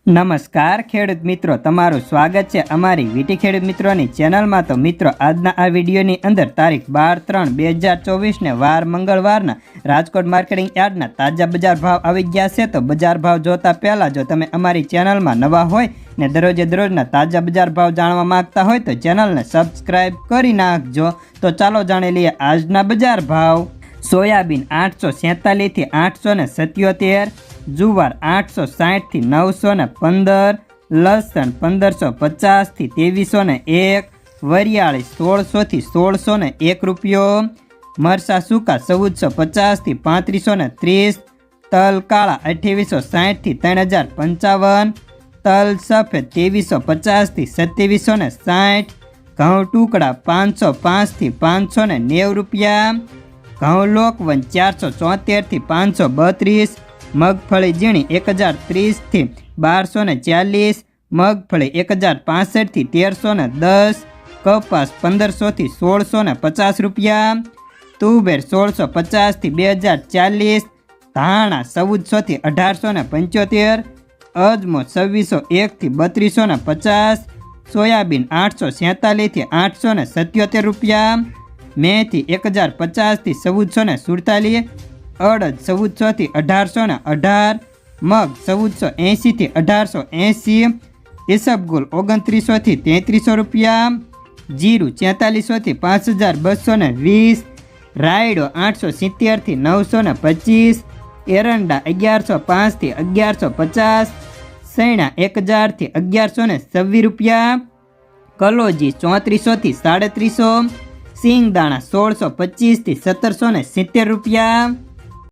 નમસ્કાર ખેડૂત મિત્રો, તમારું સ્વાગત છે અમારી વીટી ખેડૂત મિત્રોની ચેનલમાં। તો મિત્રો, આજના આ વિડીયોની અંદર તારીખ 12/3/2024 ને વાર મંગળવારના રાજકોટ માર્કેટિંગ યાર્ડના તાજા બજાર ભાવ આવી ગયા છે। તો બજાર ભાવ જોતા પહેલાં જો તમે અમારી ચેનલમાં નવા હોય ને દરરોજે દરરોજના તાજા બજાર ભાવ જાણવા માંગતા હોય તો ચેનલને સબસ્ક્રાઈબ કરી નાખજો। તો ચાલો જાણી લઈએ આજના બજાર ભાવ। સોયાબીન 847 થી 877, જુવાર 860 થી 915, લસણ 1550 થી 2301, વરિયાળી 1600 થી 1601 રૂપિયો, મરસા સૂકા 1450 થી 3530, તલ કાળા 2860 થી 3055, તલ સફેદ 2350 થી 2760, ઘઉં ટુકડા 505 થી 590 રૂપિયા, ઘઉં લોકવન 474 થી 532, મગફળી ઝીણી 1030 થી 1240, મગફળી 1065 થી 1310, કપાસ 1500 થી 1650 રૂપિયા, તુવેર 1650 થી 2040, ધાણા 1400 થી 1875, અજમો 2601 થી 3250, સોયાબીન 847 થી 877 રૂપિયા, મેથી 1050 થી 1447, અડદ 1400 થી 1818, મગ 1480 થી 1880, ઈસબગુલ 2900 થી 3300 રૂપિયા, જીરું 4400 થી 5220, રાયડો 870 થી 925, એરંડા 1105 થી 1150, સૈણા 1000 થી 1126 રૂપિયા, કલોજી 3400 થી 3300, સિંગદાણા 1625 થી 1770 રૂપિયા।